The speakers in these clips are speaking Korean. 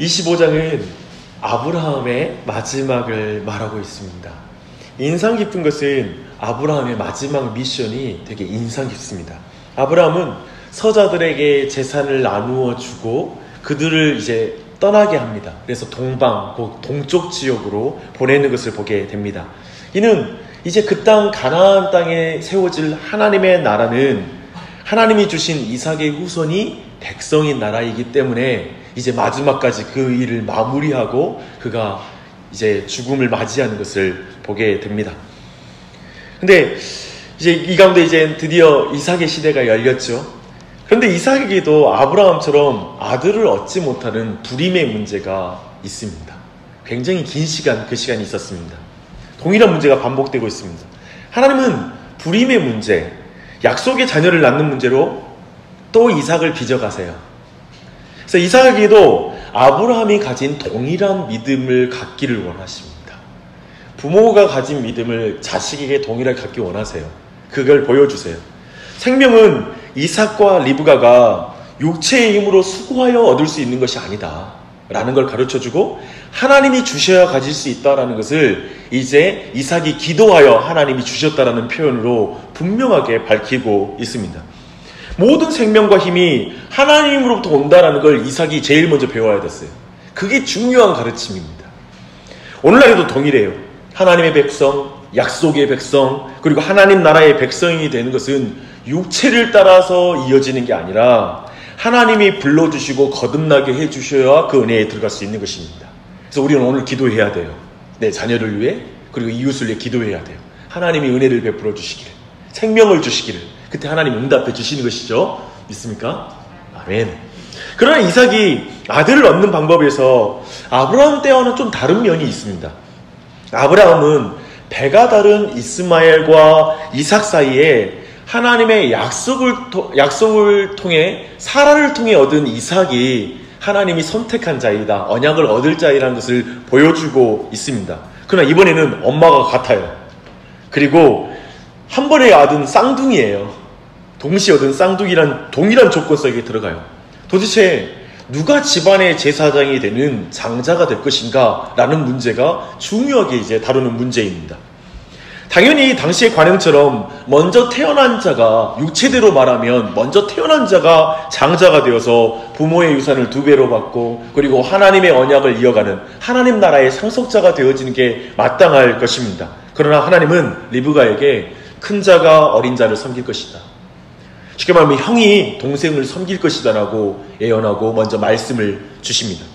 25장은 아브라함의 마지막을 말하고 있습니다. 인상 깊은 것은 아브라함의 마지막 미션이 되게 인상 깊습니다. 아브라함은 서자들에게 재산을 나누어 주고 그들을 이제 떠나게 합니다. 그래서 동방, 곧 동쪽 지역으로 보내는 것을 보게 됩니다. 이는 이제 그 땅 가나안 땅에 세워질 하나님의 나라는 하나님이 주신 이삭의 후손이 백성인 나라이기 때문에 이제 마지막까지 그 일을 마무리하고 그가 이제 죽음을 맞이하는 것을 보게 됩니다. 근데 이제 이 가운데 이제 드디어 이삭의 시대가 열렸죠. 그런데 이삭에게도 아브라함처럼 아들을 얻지 못하는 불임의 문제가 있습니다. 굉장히 긴 시간 그 시간이 있었습니다. 동일한 문제가 반복되고 있습니다. 하나님은 불임의 문제, 약속의 자녀를 낳는 문제로 또 이삭을 빚어가세요. 그래서 이삭에게도 아브라함이 가진 동일한 믿음을 갖기를 원하십니다. 부모가 가진 믿음을 자식에게 동일하게 갖기 원하세요. 그걸 보여주세요. 생명은 이삭과 리브가가 육체의 힘으로 수고하여 얻을 수 있는 것이 아니다 라는 걸 가르쳐주고 하나님이 주셔야 가질 수 있다라는 것을 이제 이삭이 기도하여 하나님이 주셨다라는 표현으로 분명하게 밝히고 있습니다. 모든 생명과 힘이 하나님으로부터 온다라는 걸 이삭이 제일 먼저 배워야 됐어요. 그게 중요한 가르침입니다. 오늘날에도 동일해요. 하나님의 백성, 약속의 백성, 그리고 하나님 나라의 백성이 되는 것은 육체를 따라서 이어지는 게 아니라 하나님이 불러주시고 거듭나게 해주셔야 그 은혜에 들어갈 수 있는 것입니다. 그래서 우리는 오늘 기도해야 돼요. 내 자녀를 위해, 그리고 이웃을 위해 기도해야 돼요. 하나님이 은혜를 베풀어 주시기를, 생명을 주시기를, 그때 하나님 응답해 주시는 것이죠. 믿습니까? 아멘. 그러나 이삭이 아들을 얻는 방법에서 아브라함 때와는 좀 다른 면이 있습니다. 아브라함은 배가 다른 이스마엘과 이삭 사이에 하나님의 약속을 통해 사라를 통해 얻은 이삭이 하나님이 선택한 자이다, 언약을 얻을 자이라는 것을 보여주고 있습니다. 그러나 이번에는 엄마가 같아요. 그리고 한 번에 얻은 쌍둥이에요. 동시에 얻은 쌍둥이란 동일한 조건 속에 들어가요. 도대체 누가 집안의 제사장이 되는 장자가 될 것인가 라는 문제가 중요하게 이제 다루는 문제입니다. 당연히 당시의 관행처럼 먼저 태어난 자가, 육체대로 말하면 먼저 태어난 자가 장자가 되어서 부모의 유산을 2배로 받고 그리고 하나님의 언약을 이어가는 하나님 나라의 상속자가 되어지는 게 마땅할 것입니다. 그러나 하나님은 리브가에게 큰 자가 어린 자를 섬길 것이다, 쉽게 말하면 형이 동생을 섬길 것이다 라고 예언하고 먼저 말씀을 주십니다.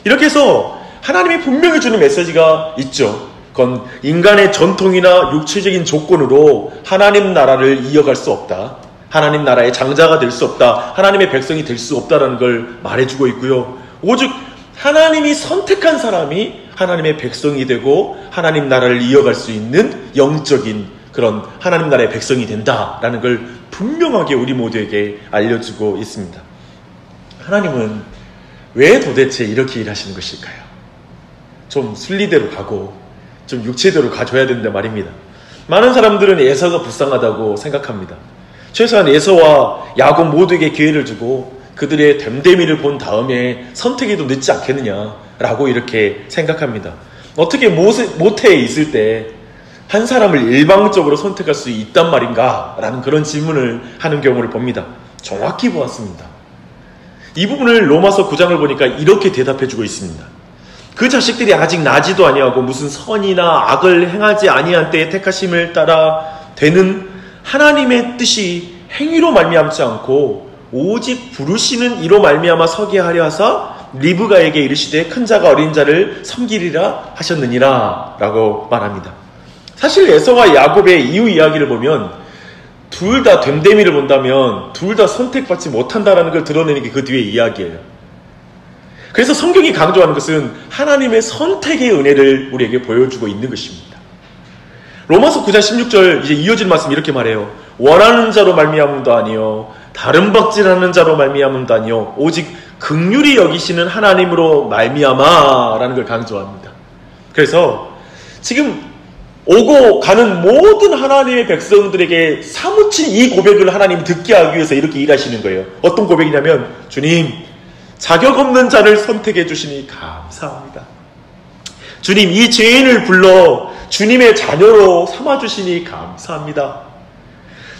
이렇게 해서 하나님이 분명히 주는 메시지가 있죠. 그건 인간의 전통이나 육체적인 조건으로 하나님 나라를 이어갈 수 없다, 하나님 나라의 장자가 될 수 없다, 하나님의 백성이 될 수 없다라는 걸 말해주고 있고요. 오직 하나님이 선택한 사람이 하나님의 백성이 되고 하나님 나라를 이어갈 수 있는 영적인 그런 하나님 나라의 백성이 된다라는 걸 분명하게 우리 모두에게 알려주고 있습니다. 하나님은 왜 도대체 이렇게 일하시는 것일까요? 좀 순리대로 가고 좀 육체대로 가줘야 된다 말입니다. 많은 사람들은 에서가 불쌍하다고 생각합니다. 최소한 에서와 야곱 모두에게 기회를 주고 그들의 됨됨이를 본 다음에 선택해도 늦지 않겠느냐라고 이렇게 생각합니다. 어떻게 모태에 있을 때 한 사람을 일방적으로 선택할 수 있단 말인가? 라는 그런 질문을 하는 경우를 봅니다. 정확히 보았습니다. 이 부분을 로마서 9장을 보니까 이렇게 대답해주고 있습니다. 그 자식들이 아직 나지도 아니하고 무슨 선이나 악을 행하지 아니한 때에 택하심을 따라 되는 하나님의 뜻이 행위로 말미암지 않고 오직 부르시는 이로 말미암아 서게 하려 하사 리브가에게 이르시되 큰 자가 어린 자를 섬기리라 하셨느니라 라고 말합니다. 사실 에서와 야곱의 이후 이야기를 보면 둘 다 됨됨이를 본다면 둘 다 선택받지 못한다는 걸 드러내는 게 그 뒤의 이야기예요. 그래서 성경이 강조하는 것은 하나님의 선택의 은혜를 우리에게 보여주고 있는 것입니다. 로마서 9장 16절 이제 이어진 말씀 이렇게 말해요. 원하는 자로 말미암음도 아니요 다른 박질하는 자로 말미암음도 아니요 오직 긍휼히 여기시는 하나님으로 말미암아라는 걸 강조합니다. 그래서 지금 오고 가는 모든 하나님의 백성들에게 사무친 이 고백을 하나님이 듣게 하기 위해서 이렇게 일하시는 거예요. 어떤 고백이냐면 주님, 자격 없는 자를 선택해 주시니 감사합니다. 주님, 이 죄인을 불러 주님의 자녀로 삼아주시니 감사합니다.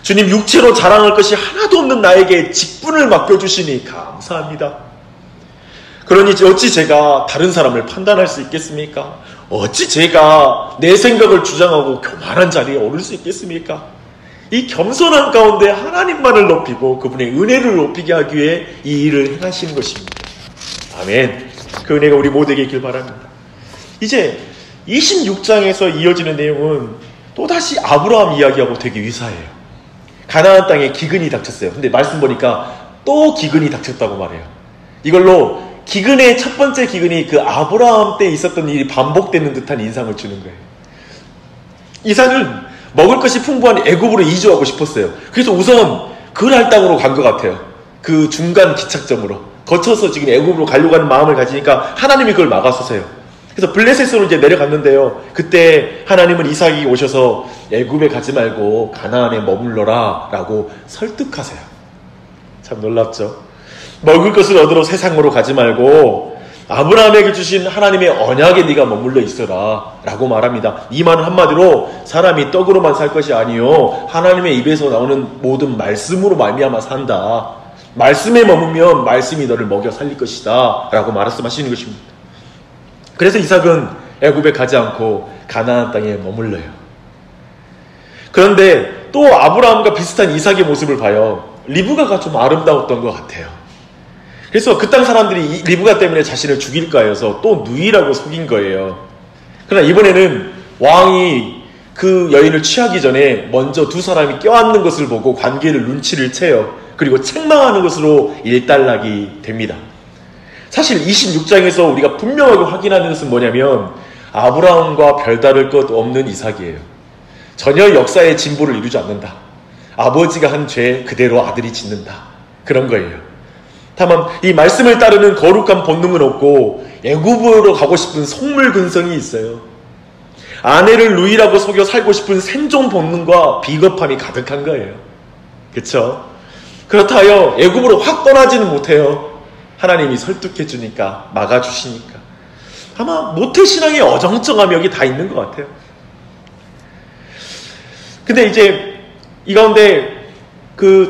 주님, 육체로 자랑할 것이 하나도 없는 나에게 직분을 맡겨주시니 감사합니다. 그러니 어찌 제가 다른 사람을 판단할 수 있겠습니까? 어찌 제가 내 생각을 주장하고 교만한 자리에 오를 수 있겠습니까? 이 겸손한 가운데 하나님만을 높이고 그분의 은혜를 높이게 하기 위해 이 일을 행하시는 것입니다. 아멘. 그 은혜가 우리 모두에게 있길 바랍니다. 이제 26장에서 이어지는 내용은 또다시 아브라함 이야기하고 되게 유사해요. 가나안 땅에 기근이 닥쳤어요. 근데 말씀 보니까 또 기근이 닥쳤다고 말해요. 이걸로 기근의 첫 번째 기근이 그 아브라함 때 있었던 일이 반복되는 듯한 인상을 주는 거예요. 이삭은 먹을 것이 풍부한 애굽으로 이주하고 싶었어요. 그래서 우선 그랄 땅으로 간 것 같아요. 그 중간 기착점으로 거쳐서 지금 애굽으로 가려고 하는 마음을 가지니까 하나님이 그걸 막아서세요. 그래서 블레셋으로 이제 내려갔는데요. 그때 하나님은 이삭이 오셔서 애굽에 가지 말고 가나안에 머물러라 라고 설득하세요. 참 놀랍죠. 먹을 것을 얻으러 세상으로 가지 말고 아브라함에게 주신 하나님의 언약에 네가 머물러 있어라 라고 말합니다. 이 말은 한마디로 사람이 떡으로만 살 것이 아니요 하나님의 입에서 나오는 모든 말씀으로 말미암아 산다. 말씀에 머물면 말씀이 너를 먹여 살릴 것이다 라고 말씀하시는 것입니다. 그래서 이삭은 애굽에 가지 않고 가나안 땅에 머물러요. 그런데 또 아브라함과 비슷한 이삭의 모습을 봐요. 리브가가 좀 아름다웠던 것 같아요. 그래서 그 땅 사람들이 리브가 때문에 자신을 죽일까 해서 또 누이라고 속인 거예요. 그러나 이번에는 왕이 그 여인을 취하기 전에 먼저 두 사람이 껴안는 것을 보고 관계를 눈치를 채요. 그리고 책망하는 것으로 일단락이 됩니다. 사실 26장에서 우리가 분명하게 확인하는 것은 뭐냐면 아브라함과 별다를 것 없는 이삭이에요. 전혀 역사의 진보를 이루지 않는다. 아버지가 한 죄 그대로 아들이 짓는다. 그런 거예요. 다만 이 말씀을 따르는 거룩한 본능은 없고 애굽으로 가고 싶은 속물 근성이 있어요. 아내를 누이라고 속여 살고 싶은 생존 본능과 비겁함이 가득한 거예요. 그렇죠? 그렇다 하여 애굽으로 확 떠나지는 못해요. 하나님이 설득해 주니까, 막아주시니까. 아마 모태신앙의 어정쩡함이 여기 다 있는 것 같아요. 근데 이제 이 가운데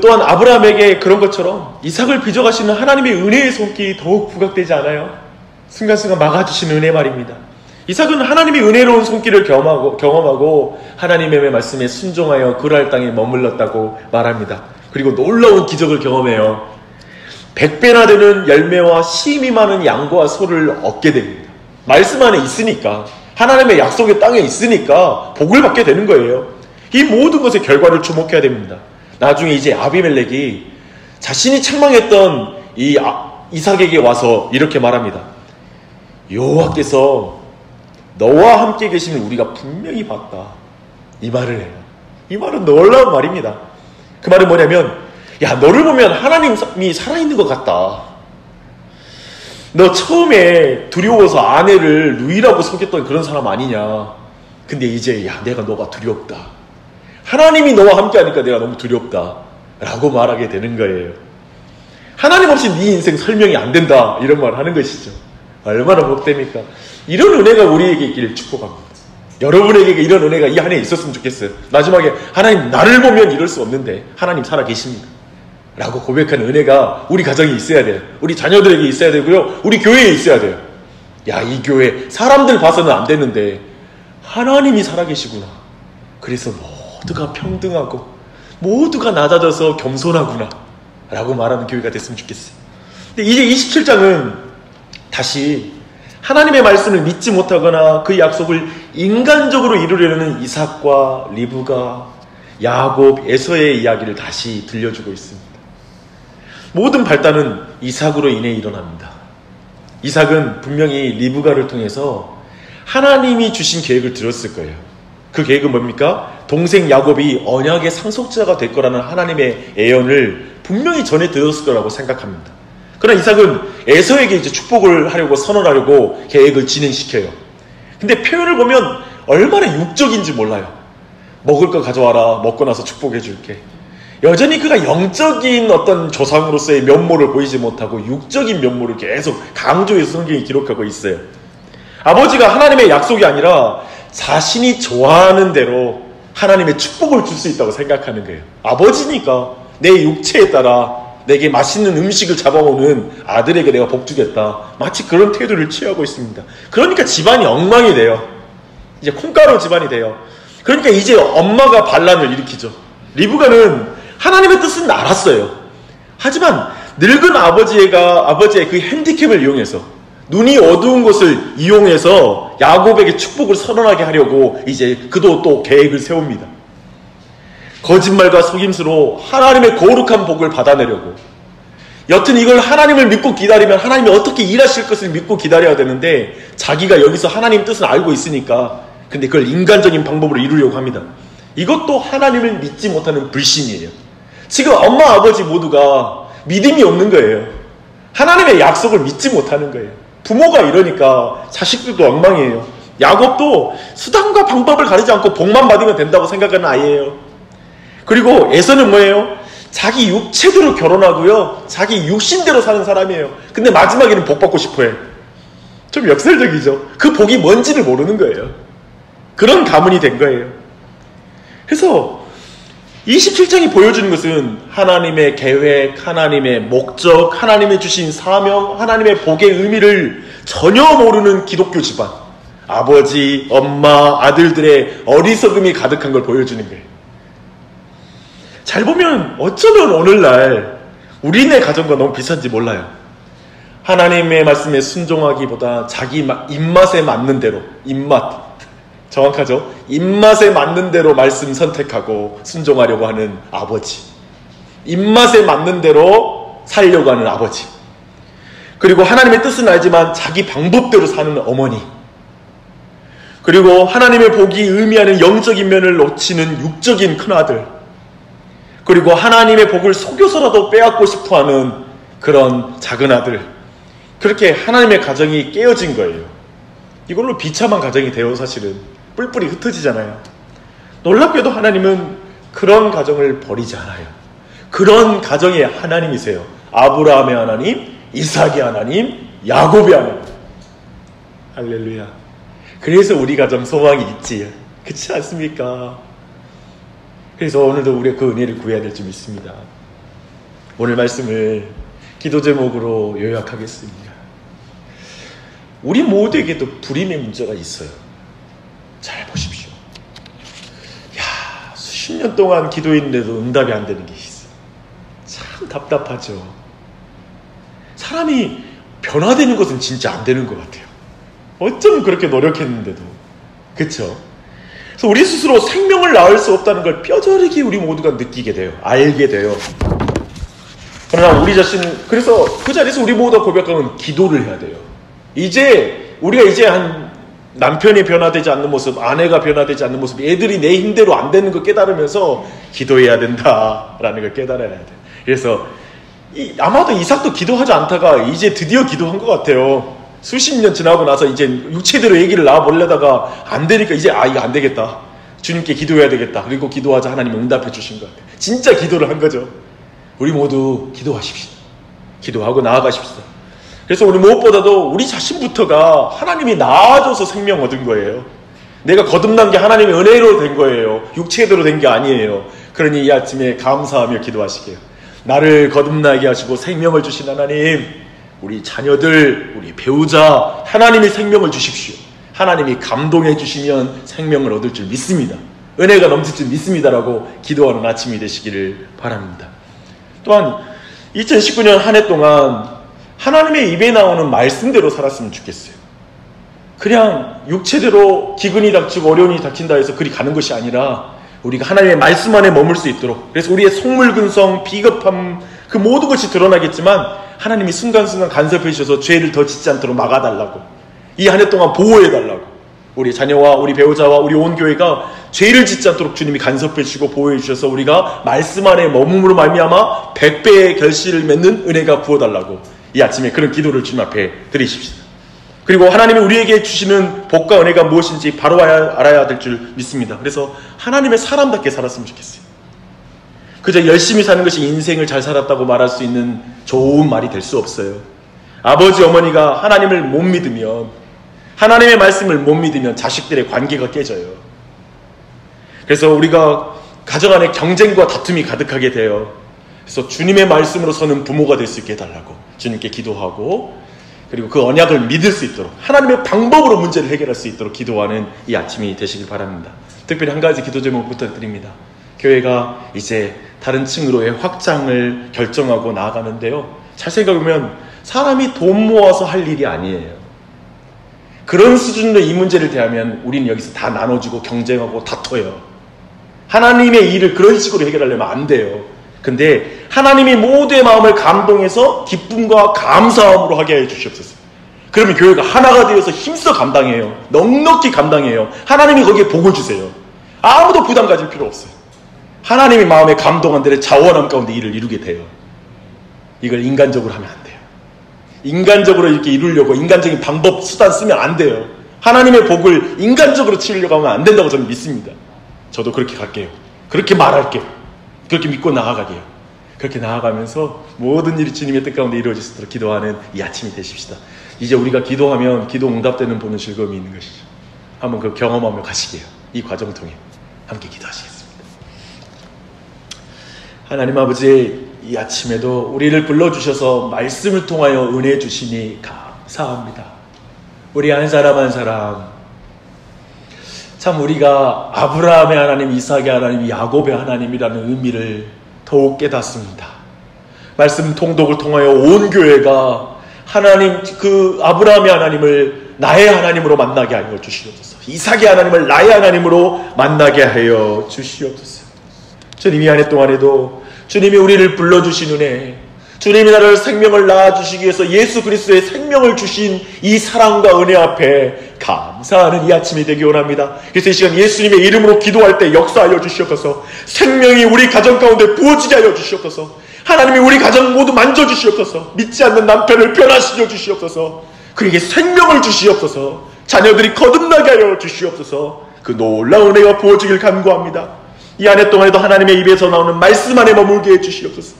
또한 아브라함에게 그런 것처럼 이삭을 빚어가시는 하나님의 은혜의 손길이 더욱 부각되지 않아요? 순간순간 막아주시는 은혜 말입니다. 이삭은 하나님의 은혜로운 손길을 경험하고 하나님의 말씀에 순종하여 그랄 땅에 머물렀다고 말합니다. 그리고 놀라운 기적을 경험해요. 100배나 되는 열매와 심이 많은 양과 소를 얻게 됩니다. 말씀 안에 있으니까, 하나님의 약속의 땅에 있으니까 복을 받게 되는 거예요. 이 모든 것의 결과를 주목해야 됩니다. 나중에 이제 아비멜렉이 자신이 책망했던 이 이삭에게 와서 이렇게 말합니다. 여호와께서 너와 함께 계시는 우리가 분명히 봤다. 이 말을 해요. 이 말은 놀라운 말입니다. 그 말은 뭐냐면 야, 너를 보면 하나님이 살아있는 것 같다. 너 처음에 두려워서 아내를 누이라고 속였던 그런 사람 아니냐. 근데 이제 야, 내가 너가 두렵다. 하나님이 너와 함께하니까 내가 너무 두렵다 라고 말하게 되는 거예요. 하나님 없이 네 인생 설명이 안 된다 이런 말을 하는 것이죠. 얼마나 복됩니까? 이런 은혜가 우리에게 있기를 축복합니다. 여러분에게 이런 은혜가 이 안에 있었으면 좋겠어요. 마지막에 하나님 나를 보면 이럴 수 없는데 하나님 살아계십니다 라고 고백하는 은혜가 우리 가정에 있어야 돼요. 우리 자녀들에게 있어야 되고요. 우리 교회에 있어야 돼요. 야, 이 교회 사람들 봐서는 안 되는데 하나님이 살아계시구나. 그래서 모두가 평등하고 모두가 낮아져서 겸손하구나 라고 말하는 교회가 됐으면 좋겠어요. 근데 이제 27장은 다시 하나님의 말씀을 믿지 못하거나 그 약속을 인간적으로 이루려는 이삭과 리브가, 야곱, 에서의 이야기를 다시 들려주고 있습니다. 모든 발단은 이삭으로 인해 일어납니다. 이삭은 분명히 리브가를 통해서 하나님이 주신 계획을 들었을 거예요. 그 계획은 뭡니까? 동생 야곱이 언약의 상속자가 될 거라는 하나님의 예언을 분명히 전해 들었을 거라고 생각합니다. 그러나 이삭은 에서에게 이제 축복을 하려고 선언하려고 계획을 진행시켜요. 근데 표현을 보면 얼마나 육적인지 몰라요. 먹을 거 가져와라. 먹고 나서 축복해 줄게. 여전히 그가 영적인 어떤 조상으로서의 면모를 보이지 못하고 육적인 면모를 계속 강조해서 성경이 기록하고 있어요. 아버지가 하나님의 약속이 아니라 자신이 좋아하는 대로 하나님의 축복을 줄 수 있다고 생각하는 거예요. 아버지니까 내 육체에 따라 내게 맛있는 음식을 잡아오는 아들에게 내가 복 주겠다. 마치 그런 태도를 취하고 있습니다. 그러니까 집안이 엉망이 돼요. 이제 콩가루 집안이 돼요. 그러니까 이제 엄마가 반란을 일으키죠. 리브가는 하나님의 뜻은 알았어요. 하지만 늙은 아버지의 그 핸디캡을 이용해서, 눈이 어두운 것을 이용해서 야곱에게 축복을 선언하게 하려고 이제 그도 또 계획을 세웁니다. 거짓말과 속임수로 하나님의 거룩한 복을 받아내려고. 여튼 이걸 하나님을 믿고 기다리면 하나님이 어떻게 일하실 것을 믿고 기다려야 되는데, 자기가 여기서 하나님 뜻을 알고 있으니까 근데 그걸 인간적인 방법으로 이루려고 합니다. 이것도 하나님을 믿지 못하는 불신이에요. 지금 엄마 아버지 모두가 믿음이 없는 거예요. 하나님의 약속을 믿지 못하는 거예요. 부모가 이러니까 자식들도 엉망이에요. 야곱도 수단과 방법을 가리지 않고 복만 받으면 된다고 생각하는 아이예요. 그리고 에서는 뭐예요? 자기 육체대로 결혼하고요, 자기 육신대로 사는 사람이에요. 근데 마지막에는 복 받고 싶어해. 좀 역설적이죠. 그 복이 뭔지를 모르는 거예요. 그런 가문이 된 거예요. 그래서 27장이 보여주는 것은 하나님의 계획, 하나님의 목적, 하나님의 주신 사명, 하나님의 복의 의미를 전혀 모르는 기독교 집안, 아버지, 엄마, 아들들의 어리석음이 가득한 걸 보여주는 거예요. 잘 보면 어쩌면 오늘날 우리네 가정과 너무 비슷한지 몰라요. 하나님의 말씀에 순종하기보다 자기 입맛에 맞는 대로, 입맛 정확하죠? 입맛에 맞는 대로 말씀 선택하고 순종하려고 하는 아버지, 입맛에 맞는 대로 살려고 하는 아버지, 그리고 하나님의 뜻은 알지만 자기 방법대로 사는 어머니, 그리고 하나님의 복이 의미하는 영적인 면을 놓치는 육적인 큰아들, 그리고 하나님의 복을 속여서라도 빼앗고 싶어하는 그런 작은아들, 그렇게 하나님의 가정이 깨어진 거예요. 이걸로 비참한 가정이 돼요. 사실은 뿔뿔이 흩어지잖아요. 놀랍게도 하나님은 그런 가정을 버리지 않아요. 그런 가정의 하나님이세요. 아브라함의 하나님, 이삭의 하나님, 야곱의 하나님. 할렐루야. 그래서 우리 가정 소망이 있지, 그렇지 않습니까? 그래서 오늘도 우리가 그 은혜를 구해야 될 줄 믿습니다. 오늘 말씀을 기도 제목으로 요약하겠습니다. 우리 모두에게도 불임의 문제가 있어요. 잘 보십시오. 수십 년 동안 기도했는데도 응답이 안 되는 게 있어요. 참 답답하죠. 사람이 변화되는 것은 진짜 안 되는 것 같아요. 어쩜 그렇게 노력했는데도. 그렇죠? 그래서 우리 스스로 생명을 낳을 수 없다는 걸 뼈저리게 우리 모두가 느끼게 돼요. 알게 돼요. 그러나 우리 자신은, 그래서 그 자리에서 우리 모두가 고백하면 기도를 해야 돼요. 우리가 이제 한 남편이 변화되지 않는 모습, 아내가 변화되지 않는 모습, 애들이 내 힘대로 안 되는 걸 깨달으면서 기도해야 된다라는 걸 깨달아야 돼요. 그래서 아마도 이삭도 기도하지 않다가 이제 드디어 기도한 것 같아요. 수십 년 지나고 나서 이제 육체대로 얘기를 낳아보려다가 안 되니까 이제 이거 안 되겠다, 주님께 기도해야 되겠다, 그리고 기도하자 하나님이 응답해 주신 것 같아요. 진짜 기도를 한 거죠. 우리 모두 기도하십시다. 기도하고 나아가십시다. 그래서 우리 무엇보다도 우리 자신부터가 하나님이 낳아줘서 생명 얻은 거예요. 내가 거듭난 게 하나님의 은혜로 된 거예요. 육체대로 된 게 아니에요. 그러니 이 아침에 감사하며 기도하시게요. 나를 거듭나게 하시고 생명을 주신 하나님, 우리 자녀들, 우리 배우자, 하나님이 생명을 주십시오. 하나님이 감동해 주시면 생명을 얻을 줄 믿습니다. 은혜가 넘칠 줄 믿습니다라고 기도하는 아침이 되시기를 바랍니다. 또한 2019년 한 해 동안 하나님의 입에 나오는 말씀대로 살았으면 좋겠어요. 그냥 육체대로 기근이 닥치고 어려움이 닥친다 해서 그리 가는 것이 아니라 우리가 하나님의 말씀 안에 머물 수 있도록, 그래서 우리의 속물근성, 비겁함, 그 모든 것이 드러나겠지만 하나님이 순간순간 간섭해 주셔서 죄를 더 짓지 않도록 막아달라고, 이 한 해 동안 보호해달라고, 우리 자녀와 우리 배우자와 우리 온 교회가 죄를 짓지 않도록 주님이 간섭해 주시고 보호해 주셔서 우리가 말씀 안에 머물므로 말미암아 100배의 결실을 맺는 은혜가 부어달라고 이 아침에 그런 기도를 주님 앞에 드리십시다. 그리고 하나님이 우리에게 주시는 복과 은혜가 무엇인지 바로 알아야 될 줄 믿습니다. 그래서 하나님의 사람답게 살았으면 좋겠어요. 그저 열심히 사는 것이 인생을 잘 살았다고 말할 수 있는 좋은 말이 될 수 없어요. 아버지 어머니가 하나님을 못 믿으면, 하나님의 말씀을 못 믿으면 자식들의 관계가 깨져요. 그래서 우리가 가정 안에 경쟁과 다툼이 가득하게 돼요. 그래서 주님의 말씀으로 서는 부모가 될 수 있게 해달라고 주님께 기도하고, 그리고 그 언약을 믿을 수 있도록 하나님의 방법으로 문제를 해결할 수 있도록 기도하는 이 아침이 되시길 바랍니다. 특별히 한 가지 기도 제목 부탁드립니다. 교회가 이제 다른 층으로의 확장을 결정하고 나아가는데요, 잘 생각해보면 사람이 돈 모아서 할 일이 아니에요. 그런 수준으로 이 문제를 대하면 우리는 여기서 다 나눠주고 경쟁하고 다퉈요. 하나님의 일을 그런 식으로 해결하려면 안 돼요. 근데 하나님이 모두의 마음을 감동해서 기쁨과 감사함으로 하게 해 주시옵소서. 그러면 교회가 하나가 되어서 힘써 감당해요. 넉넉히 감당해요. 하나님이 거기에 복을 주세요. 아무도 부담 가질 필요 없어요. 하나님이 마음에 감동한 대로 자원함 가운데 일을 이루게 돼요. 이걸 인간적으로 하면 안 돼요. 인간적으로 이렇게 이루려고 인간적인 방법, 수단 쓰면 안 돼요. 하나님의 복을 인간적으로 치우려고 하면 안 된다고 저는 믿습니다. 저도 그렇게 갈게요. 그렇게 말할게요. 그렇게 믿고 나아가게요. 그렇게 나아가면서 모든 일이 주님의 뜻 가운데 이루어질 수 있도록 기도하는 이 아침이 되십시다. 이제 우리가 기도하면 기도 응답되는 보는 즐거움이 있는 것이죠. 한번 그 경험하며 가시게요. 이 과정 통해 함께 기도하시겠습니다. 하나님 아버지, 이 아침에도 우리를 불러주셔서 말씀을 통하여 은혜 주시니 감사합니다. 우리 한 사람 한 사람, 참 우리가 아브라함의 하나님, 이삭의 하나님, 야곱의 하나님이라는 의미를 더욱 깨닫습니다. 말씀 통독을 통하여 온 교회가 하나님, 그 아브라함의 하나님을 나의 하나님으로 만나게 하여 주시옵소서. 이삭의 하나님을 나의 하나님으로 만나게 하여 주시옵소서. 주님, 이 한 해 동안에도 주님이 우리를 불러주신 은혜, 주님이 나를 생명을 낳아주시기 위해서 예수 그리스도의 생명을 주신 이 사랑과 은혜 앞에 감사하는 이 아침이 되기 원합니다. 그래서 이 시간 예수님의 이름으로 기도할 때 역사하여 주시옵소서. 생명이 우리 가정 가운데 부어지게 하여 주시옵소서. 하나님이 우리 가정 모두 만져주시옵소서. 믿지 않는 남편을 변화시켜 주시옵소서. 그에게 생명을 주시옵소서. 자녀들이 거듭나게 하여 주시옵소서. 그 놀라운 은혜가 부어지길 간구합니다. 이 한 해 동안에도 하나님의 입에서 나오는 말씀 안에 머물게 해주시옵소서.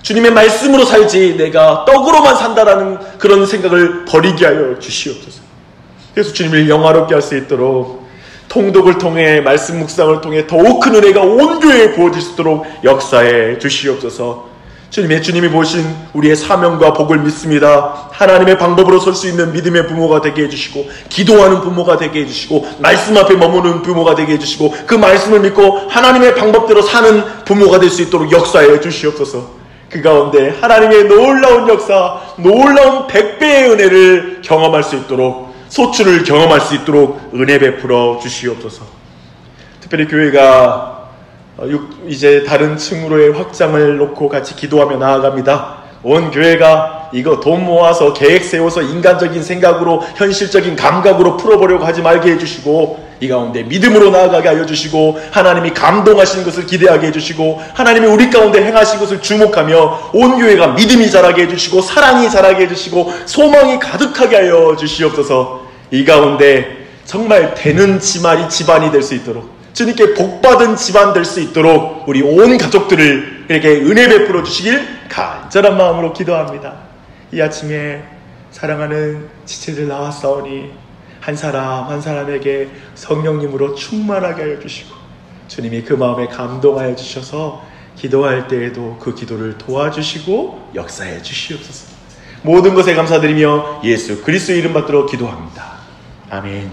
주님의 말씀으로 살지 내가 떡으로만 산다라는 그런 생각을 버리게 하여 주시옵소서. 그래서 주님을 영화롭게 할 수 있도록 통독을 통해, 말씀 묵상을 통해 더욱 큰 은혜가 온 교회에 부어질 수 있도록 역사해 주시옵소서. 주님이 보신 우리의 사명과 복을 믿습니다. 하나님의 방법으로 설 수 있는 믿음의 부모가 되게 해주시고, 기도하는 부모가 되게 해주시고, 말씀 앞에 머무는 부모가 되게 해주시고, 그 말씀을 믿고 하나님의 방법대로 사는 부모가 될 수 있도록 역사해 주시옵소서. 그 가운데 하나님의 놀라운 역사, 놀라운 100배의 은혜를 경험할 수 있도록, 소출을 경험할 수 있도록 은혜 베풀어 주시옵소서. 특별히 교회가 이제 다른 층으로의 확장을 놓고 같이 기도하며 나아갑니다. 온 교회가 이거 돈 모아서 계획 세워서 인간적인 생각으로, 현실적인 감각으로 풀어보려고 하지 말게 해주시고, 이 가운데 믿음으로 나아가게 하여 주시고, 하나님이 감동하신 것을 기대하게 해주시고, 하나님이 우리 가운데 행하신 것을 주목하며 온 교회가 믿음이 자라게 해주시고, 사랑이 자라게 해주시고, 소망이 가득하게 하여 주시옵소서. 이 가운데 정말 되는 집안이 될 수 있도록, 주님께 복받은 집안 될 수 있도록 우리 온 가족들에게 은혜 베풀어 주시길 간절한 마음으로 기도합니다. 이 아침에 사랑하는 지체들 나왔사오니 한 사람 한 사람에게 성령님으로 충만하게 하여 주시고, 주님이 그 마음에 감동하여 주셔서 기도할 때에도 그 기도를 도와주시고 역사해 주시옵소서. 모든 것에 감사드리며 예수 그리스도의 이름 받들어 기도합니다. 아멘.